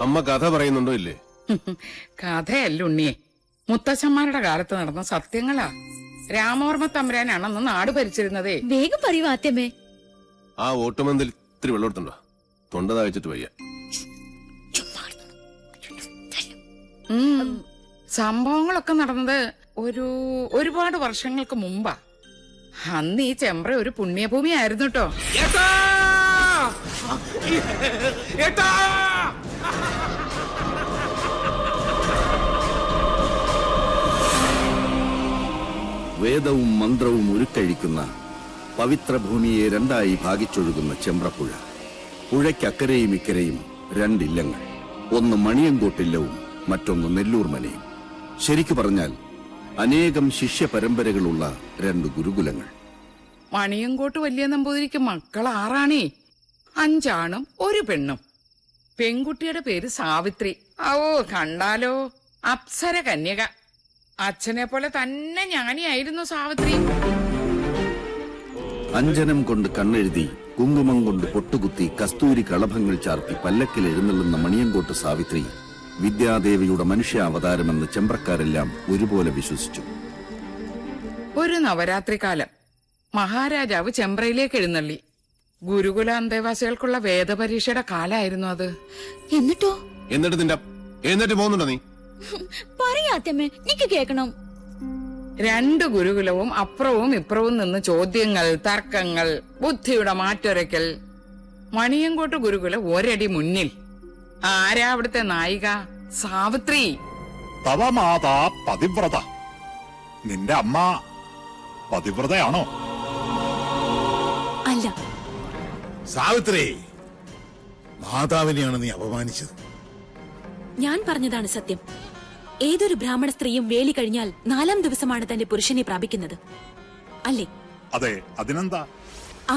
അമ്മ കഥ പറയുന്നുണ്ടോ ഇല്ലേ? കഥയല്ല ഉണ്ണിയെ, മുത്തച്ഛന്മാരുടെ കാലത്ത് നടന്ന സത്യങ്ങളാ. രാമവർമ്മ തമ്പുരാനാണെന്ന് നാട് ഭരിച്ചിരുന്നതേ. വേഗം പറയൂ ആദ്യമേ. ആ ഓട്ടുമന്തിൽ ഇത്തിരി വെള്ളം എടുത്തുണ്ടോ? തൊണ്ട താഴ്ചിട്ട് വയ്യ. സംഭവങ്ങളൊക്കെ നടന്നത് ഒരുപാട് വർഷങ്ങൾക്ക് മുമ്പാ. അന്ന് ഈ ചെമ്പ്ര ഒരു പുണ്യഭൂമി ആയിരുന്നു കേട്ടോ. വേദവും മന്ത്രവും ഉരുക്കഴിക്കുന്ന പവിത്രഭൂമിയെ രണ്ടായി ഭാഗിച്ചൊഴുകുന്ന ചെമ്പ്രപ്പുഴ. പുഴയ്ക്കക്കരയും ഇക്കരയും രണ്ടില്ലങ്ങൾ. ഒന്ന് മണിയങ്കോട്ടില്ലവും മറ്റൊന്ന് നെല്ലൂർ മനയും. ശരിക്കു പറഞ്ഞാൽ അനേകം ശിഷ്യ പരമ്പരകളുള്ള രണ്ട് ഗുരുകുലങ്ങൾ. മണിയങ്കോട്ട് വലിയ നമ്പൂതിരിക്ക് മക്കൾ 6 5 ആണും 1 പെണ്ണും. പെൺകുട്ടിയുടെ പേര് സാവിത്രി. ഓ കണ്ടാലോ അപ്സര കന്യക. അച്ഛനെ പോലെ തന്നെ ജ്ഞാനിയായിരുന്നു സാവിത്രി. അഞ്ജനം കൊണ്ട് കണ്ണെഴുതി, കുങ്കുമം കൊണ്ട് പൊട്ടുകുത്തി, കസ്തൂരി കളഭങ്ങൾ ചാർത്തി പല്ലക്കിൽ എഴുന്നള്ളുന്ന മണിയങ്കോട്ട് സാവിത്രി വിദ്യാദേവിയുടെ മനുഷ്യാവതാരമെന്ന് ചെമ്പ്രക്കാരെല്ലാം ഒരുപോലെ വിശ്വസിച്ചു. ഒരു നവരാത്രി കാലം മഹാരാജാവ് ചെമ്പ്രയിലേക്ക് എഴുന്നള്ളി. ഗുരുകുല അന്തേവാസികൾക്കുള്ള വേദപരീക്ഷയുടെ കാലായിരുന്നു അത്. എന്നിട്ട് പോകുന്നുണ്ടോ നീ? പറയാത്തമ്മേ, എനിക്ക് കേക്കണം. 2 ഗുരുകുലവും അപ്പുറവും ഇപ്പുറവും നിന്ന് ചോദ്യങ്ങൾ, തർക്കങ്ങൾ, ബുദ്ധിയുടെ മാറ്റൊരയ്ക്കൽ. മണിയങ്കോട്ട് ഗുരുകുല ഒരടി മുന്നിൽ. ആരാ അവിടുത്തെ നായിക? സാവിത്രി. തവമാതാ പതിവ്രത. നിന്റെ അമ്മ പതിവ്രതയാണോ? അല്ല. സാവിത്രി, മാതാവിനെയാണ് നീ അപമാനിച്ചത്. ഞാൻ പറഞ്ഞതാണ് സത്യം. ഏതൊരു ബ്രാഹ്മണ സ്ത്രീയും വേലി കഴിഞ്ഞാൽ 4-ാം ദിവസമാണ് തന്റെ പുരുഷനെ പ്രാപിക്കുന്നത്, അല്ലേ? അതെ, അതിനെന്താ?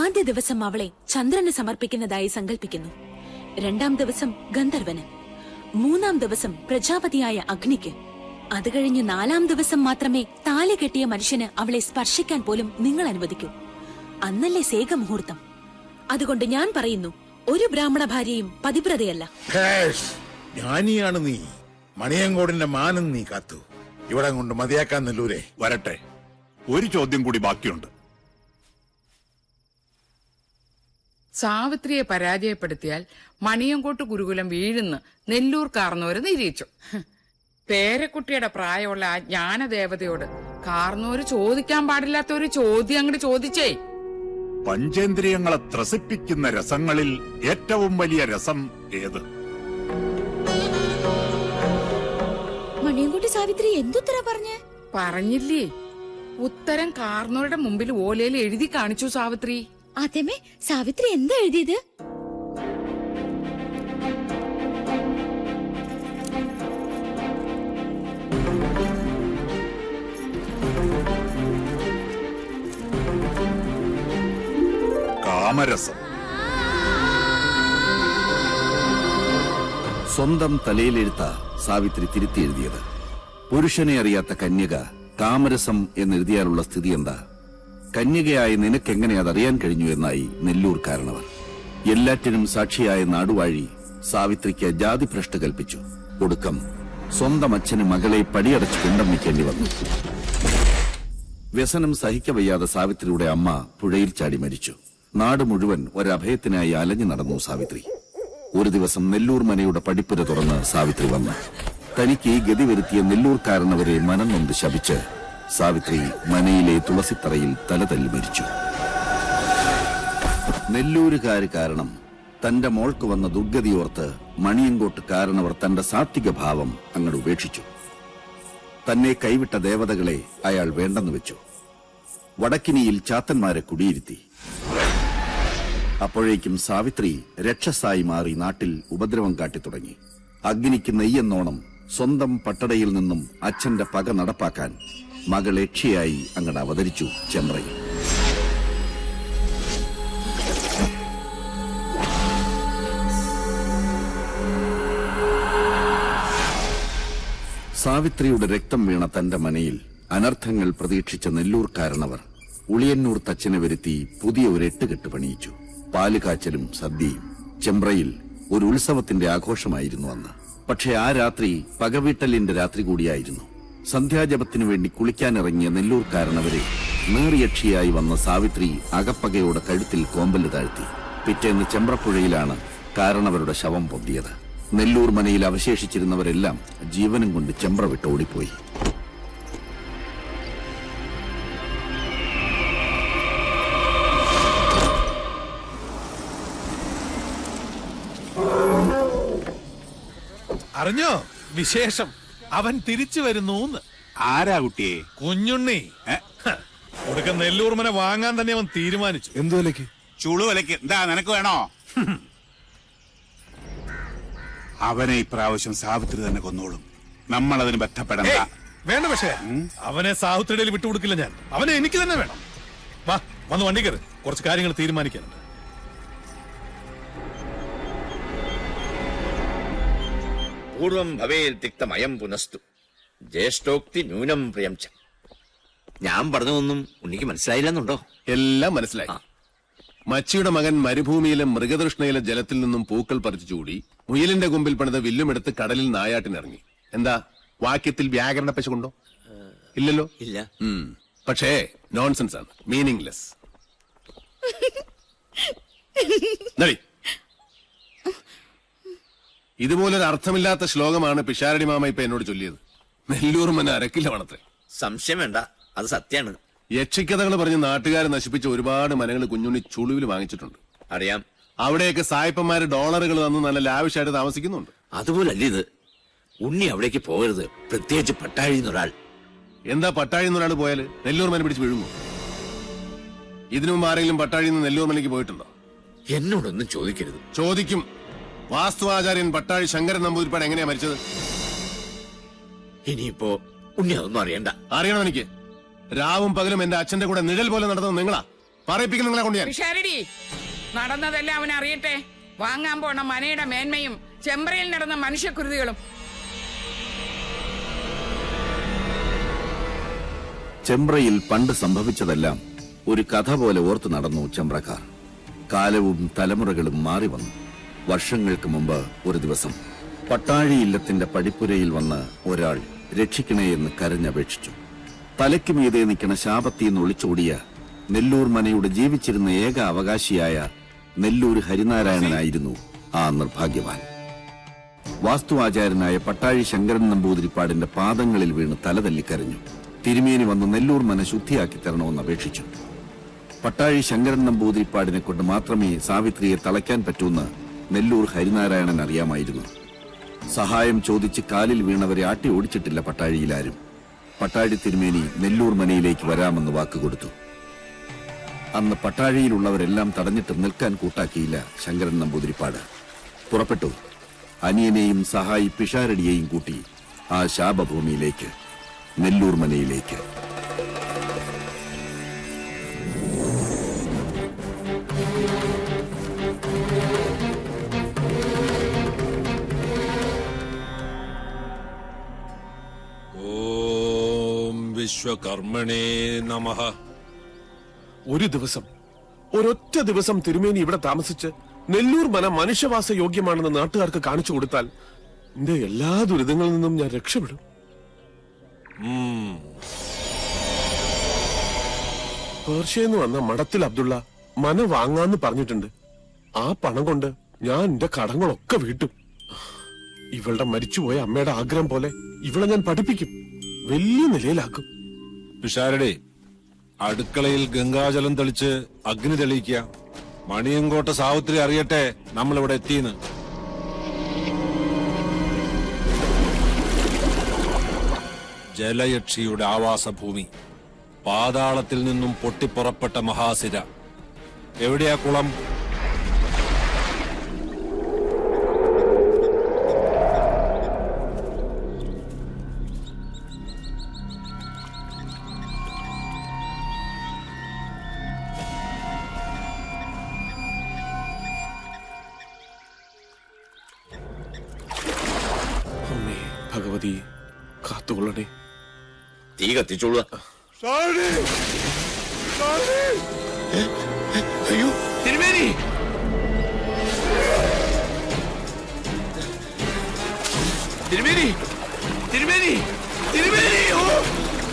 ആദ്യ ദിവസം അവളെ ചന്ദ്രന് സമർപ്പിക്കുന്നതായി സങ്കല്പിക്കുന്നു. 2-ാം ദിവസം ഗന്ധർവന്, 3-ാം ദിവസം പ്രജാപതിയായ അഗ്നിക്ക്. അത് കഴിഞ്ഞ് 4-ാം ദിവസം മാത്രമേ താലി കെട്ടിയ മനുഷ്യന് അവളെ സ്പർശിക്കാൻ പോലും നിങ്ങൾ അനുവദിക്കൂ. അന്നല്ലേ സേകമുഹൂർത്തം. അതുകൊണ്ട് ഞാൻ പറയുന്നു, ഒരു ബ്രാഹ്മണ ഭാര്യയും പതിവ്രതയല്ല. ജ്ഞാനിയാണ് നീ. മണിയങ്കോടിന്റെ മാനം നീ കാത്തു. ഇവിടെ കൊണ്ട് മതിയാക്കാൻ നെല്ലൂരെ. വരട്ടെ, ഒരു ചോദ്യം കൂടി ബാക്കിയുണ്ട്. സാവിത്രിയെ പരാജയപ്പെടുത്തിയാൽ മണിയങ്കോട്ട് ഗുരുകുലം വീഴുന്ന് നെല്ലൂർ കാർന്നോര് നിരീക്ഷിച്ചു. പേരക്കുട്ടിയുടെ പ്രായമുള്ള ആ ജ്ഞാനദേവതയോട് കാർന്നോര് ചോദിക്കാൻ പാടില്ലാത്ത ഒരു ചോദ്യം അങ്ങോട്ട് ചോദിച്ചേ. പഞ്ചേന്ദ്രിയങ്ങളെ ത്രസിപ്പിക്കുന്ന രസങ്ങളിൽ ഏറ്റവും വലിയ രസം ഏത്? മണിയൻകുട്ടി സാവിത്രി എന്തുത്തര പറഞ്ഞില്ലേ? ഉത്തരം കാർന്നോരുടെ മുമ്പിൽ ഓലയിൽ എഴുതി കാണിച്ചു സാവിത്രി. ആദ്യമേ സാവിത്രി എന്താ എഴുതിയത്? കാമരസം. സ്വന്തം തലയിലെഴുത്ത സാവിത്രി തിരുത്തി എഴുതിയത്. പുരുഷനെ അറിയാത്ത കന്യക കാമരസം എന്നെഴുതിയാലുള്ള സ്ഥിതി എന്താ? കന്യകയായി നിനക്കെങ്ങനെ അതറിയാൻ കഴിഞ്ഞു എന്നായി നെല്ലൂർ കാരണവർ. എല്ലാറ്റിനും സാക്ഷിയായ നാടുവാഴി സാവിത്രിക്ക് ജാതിഭ്രഷ്ട് കൽപ്പിച്ചു. ഒടുക്കം സ്വന്തം അച്ഛന് മകളെ പടിയടച്ച് പിണ്ടം വയ്ക്കേണ്ടി വന്നു. വ്യസനം സഹിക്കവയ്യാതെ സാവിത്രിയുടെ അമ്മ പുഴയിൽ ചാടി മരിച്ചു. നാട് മുഴുവൻ ഒരഭയത്തിനായി അലഞ്ഞു നടന്നു സാവിത്രി. ഒരു ദിവസം നെല്ലൂർ മനയുടെ പടിപ്പുര തുറന്ന് സാവിത്രി വന്നു. തനിക്ക് ഈ ഗതി വരുത്തിയ നെല്ലൂർക്കാരനവരെ മനം നൊന്ത് ശപിച്ച് സാവിത്രി മനയിലെ തുളസിത്തറയിൽ തലതല്ലി മരിച്ചു. നെല്ലൂരുകാര് കാരണം തന്റെ മോൾക്ക് വന്ന ദുർഗതിയോർത്ത് മണിയങ്കോട്ട് കാരണവർ തന്റെ സാത്വിക ഭാവം അങ്ങോട്ട് ഉപേക്ഷിച്ചു. തന്നെ കൈവിട്ട ദേവതകളെ അയാൾ വേണ്ടെന്ന് വെച്ചു. വടക്കിനിയിൽ ചാത്തന്മാരെ കുടിയിരുത്തി. അപ്പോഴേക്കും സാവിത്രി രക്ഷസായി മാറി നാട്ടിൽ ഉപദ്രവം കാട്ടിത്തുടങ്ങി. അഗ്നിക്ക് നെയ്യെന്നോണം സ്വന്തം പട്ടടയിൽ നിന്നും അച്ഛന്റെ പക നടപ്പാക്കാൻ മകൾ യക്ഷിയായി അങ്ങട് അവതരിച്ചു ചെമ്പ്രയിൽ. സാവിത്രിയുടെ രക്തം വീണ തന്റെ മനയിൽ അനർത്ഥങ്ങൾ പ്രതീക്ഷിച്ച നെല്ലൂർക്കാരനവർ ഉളിയന്നൂർ തച്ചനെ വരുത്തി പുതിയ ഒരു എട്ടുകെട്ട് പണിയിച്ചു. പാലുകാച്ചലും സദ്യയും. ചെമ്പ്രയിൽ ഒരു ഉത്സവത്തിന്റെ ആഘോഷമായിരുന്നു അന്ന്. പക്ഷെ ആ രാത്രി പകവീട്ടലിന്റെ രാത്രി കൂടിയായിരുന്നു. സന്ധ്യാജപത്തിനു വേണ്ടി കുളിക്കാനിറങ്ങിയ നെല്ലൂർക്കാരനവരെ നേറിയക്ഷിയായി വന്ന സാവിത്രി അകപ്പകയോടെ കഴുത്തിൽ കോമ്പല് താഴ്ത്തി. പിറ്റേന്ന് ചെമ്പ്രപ്പുഴയിലാണ് കാരണവരുടെ ശവം പൊന്തിയത്. നെല്ലൂർ മനയിൽ അവശേഷിച്ചിരുന്നവരെല്ലാം ജീവനും കൊണ്ട് ചെമ്പ്ര വിട്ട് ഓടിപ്പോയി. അറിഞ്ഞോ വിശേഷം? അവൻ തിരിച്ചു വരുന്നു. ആരാ കുട്ടിയെ? കുഞ്ഞുണ്ണി. ഒടുക്ക നെല്ലൂർമനെ വാങ്ങാൻ തന്നെ അവൻ തീരുമാനിച്ചു. എന്തു വിലക്ക്? ചുളുവിലക്ക്. എന്താ നിനക്ക് വേണോ? അവനെ ഇപ്രാവശ്യം സാവിത്രി തന്നെ കൊന്നോളും. നമ്മളതിന് ബന്ധപ്പെടണ്ട. വേണ്ട. പക്ഷേ അവനെ സാഹുത്രിടയിൽ വിട്ടുകൊടുക്കില്ല ഞാൻ. അവനെ എനിക്ക് തന്നെ വേണം. വാ, വന്ന് വണ്ടി കയറി. കുറച്ച് കാര്യങ്ങൾ തീരുമാനിക്കാനുണ്ട്. പൂർവം ഭവേൽ തിക്തമയം പുനസ്തു ജ്യേഷ്ഠോക്തി ന്യൂനം പ്രിയം ച. ഞാൻ പറഞ്ഞതൊന്നും ഉണ്ണിക്ക് മനസ്സിലായില്ലെന്നുണ്ടോ? എല്ലാം മനസ്സിലായി. മച്ചിയുടെ മകൻ മരുഭൂമിയിലെ മൃഗതൃഷ്ണയിലെ ജലത്തിൽ നിന്നും പൂക്കൾ പറിച്ചു ചൂടി മുയലിന്റെ കൊമ്പിൽ പണിത വില്ലുമെടുത്ത് കടലിൽ നായാട്ടിനിറങ്ങി. എന്താ വാക്യത്തിൽ വ്യാകരണ പശുണ്ടോ? ഇല്ലല്ലോ. ഇല്ല. പക്ഷേ നോൺസെൻസ് ആണ്, മീനിംഗ്ലെസ്. ഇതുപോലൊരു അർത്ഥമില്ലാത്ത ശ്ലോകമാണ് പിഷാരടി മാമ ഇപ്പൊ എന്നോട് ചൊല്ലിയത്. നെല്ലൂർ മന അരക്കില്ല വണത്രേ. സംശയം വേണ്ട, അത് സത്യാണ്. യക്ഷിക്കഥകൾ പറഞ്ഞ് നാട്ടുകാരെ നശിപ്പിച്ച ഒരുപാട് മനകൾ കുഞ്ഞുണ്ണി ചുളുവിൽ വാങ്ങിച്ചിട്ടുണ്ട്. അറിയാം. അവിടെയൊക്കെ സായിപ്പന്മാര് ഡോളറുകൾ തന്ന് നല്ല ലാവിഷായിട്ട് താമസിക്കുന്നുണ്ട്. അതുപോലല്ല ഇത്. ഉണ്ണി അവിടേക്ക് പോകരുത്, പ്രത്യേകിച്ച് പട്ടാഴിന്നൊരാൾ. എന്താ പട്ടാഴിന്നൊരാൾ പോയാല് നെല്ലൂർ മന പിടിച്ച് വിഴുങ്ങും? ഇതിനു മുമ്പ് ആരെങ്കിലും പട്ടാഴിന്ന് നെല്ലൂർ മനയ്ക്ക് പോയിട്ടുണ്ടോ? എന്നോടൊന്നും ചോദിക്കരുത്. ചോദിക്കും. വാസ്തുവാചാര്യൻ പട്ടാഴി ശങ്കരൻ നമ്പൂതിരിപ്പാട് എങ്ങനെയാ മരിച്ചത്? ഇനിയിപ്പോ ഉണ്ണി അതൊന്നും അറിയണ്ട. അറിയണം എനിക്ക്. രാവും പകലും എന്റെ അച്ഛന്റെ കൂടെ നിഴൽ പോലെ നടന്നത് നിങ്ങളാ. പറയിപ്പിക്കുന്ന നിങ്ങളെ കൊണ്ട് ഞാൻ. പിഷാരടി, നടന്നതെല്ലാം അവൻ അറിയട്ടെ. വാങ്ങാൻ പോണ മനയുടെ മേന്മയും ചെമ്പ്രയിൽ നടന്ന മനുഷ്യക്കുരുതികളും. ചെമ്പ്രയിൽ പണ്ട് സംഭവിച്ചതെല്ലാം ഒരു കഥ പോലെ ഓർത്തു നടന്നു ചെമ്പ്രക്കാർ. കാലവും തലമുറകളും മാറി വന്നു. വർഷങ്ങൾക്ക് മുമ്പ് ഒരു ദിവസം പട്ടാഴി ഇല്ലത്തിന്റെ പടിപ്പുരയിൽ വന്ന് ഒരാൾ രക്ഷിക്കണേ എന്ന് കരഞ്ഞപേക്ഷിച്ചു. തലയ്ക്ക് മീതെ നിൽക്കണ ശാപത്തിന്ന് ഒളിച്ചോടിയ നെല്ലൂർ മനയുടെ ജീവിച്ചിരുന്ന ഏക അവകാശിയായ നെല്ലൂർ ഹരിനാരായണനായിരുന്നു ആ നിർഭാഗ്യവാൻ. വാസ്തുവാചാര്യനായ പട്ടാഴി ശങ്കരൻ നമ്പൂതിരിപ്പാടിന്റെ പാദങ്ങളിൽ വീണ് തലതല്ലിക്കരഞ്ഞു. തിരുമേനി വന്ന് നെല്ലൂർ മന ശുദ്ധിയാക്കി തരണമെന്ന് അപേക്ഷിച്ചു. പട്ടാഴി ശങ്കരൻ നമ്പൂതിരിപ്പാടിനെ കൊണ്ട് മാത്രമേ സാവിത്രിയെ തളയ്ക്കാൻ പറ്റൂന്ന് നെല്ലൂർ ഹരിനാരായണൻ അറിയാമായിരുന്നു. സഹായം ചോദിച്ച് കാലിൽ വീണവരെ ആട്ടി ഓടിച്ചിട്ടില്ല പട്ടാഴിയിലാരും. പട്ടാഴി തിരുമേനി നെല്ലൂർ മനയിലേക്ക് വരാമെന്ന് വാക്കുകൊടുത്തു. അന്ന് പട്ടാഴിയിലുള്ളവരെല്ലാം തടഞ്ഞിട്ട് നിൽക്കാൻ കൂട്ടാക്കിയില്ല ശങ്കരൻ നമ്പൂതിരിപ്പാട്. പുറപ്പെട്ടു. അനിയനെയും സഹായി പിഷാരടിയെയും കൂട്ടി ആ ശാപഭൂമിയിലേക്ക്, നെല്ലൂർ മനയിലേക്ക്. ഓം വിശ്വകർമ്മണേ നമഃ. ഒരു ദിവസം, ഒരൊറ്റ ദിവസം തിരുമേനി ഇവിടെ താമസിച്ച് നെല്ലൂർ മന മനുഷ്യവാസ യോഗ്യമാണെന്ന് നാട്ടുകാർക്ക് കാണിച്ചു കൊടുത്താൽ എന്റെ എല്ലാ ദുരിതങ്ങളിൽ നിന്നും ഞാൻ രക്ഷപ്പെടും. പേർഷ്യന്ന് വന്ന മഠത്തിൽ അബ്ദുള്ള മന വാങ്ങാന്ന് പറഞ്ഞിട്ടുണ്ട്. ആ പണം കൊണ്ട് ഞാൻ എന്റെ കടങ്ങളൊക്കെ വീട്ടും. ഇവളുടെ മരിച്ചുപോയ അമ്മയുടെ ആഗ്രഹം പോലെ ഇവളെ ഞാൻ പഠിപ്പിക്കും, വലിയ നിലയിലാക്കും. പിഷാരടി, അടുക്കളയിൽ ഗംഗാജലം തെളിച്ച് അഗ്നി തെളിയിക്കുക. മണിയങ്കോട്ട സാവിത്രി അറിയട്ടെ നമ്മളിവിടെ എത്തിയെന്ന്. ജലയക്ഷിയുടെ ആവാസഭൂമി, പാതാളത്തിൽ നിന്നും പൊട്ടിപ്പുറപ്പെട്ട മഹാസിര. എവിടെയാ കുളം? ഭഗവതി, കാത്തുകൊള്ളണേ. തീ കത്തിച്ചോളുക. അയ്യോ തിരുമേനി, തിരുമേനി, തിരുമേനി, തിരുമേനി,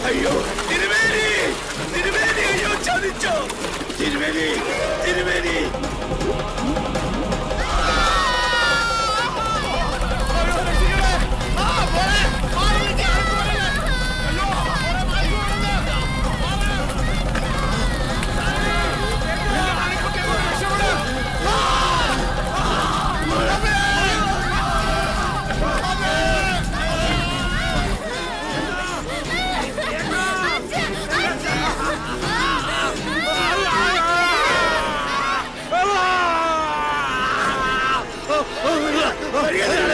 അയ്യോ തിരുമേനി, തിരുമേനി, അയ്യോ ചതിച്ചോ തിരുമേനി, തിരുമേനി. മര്യാദ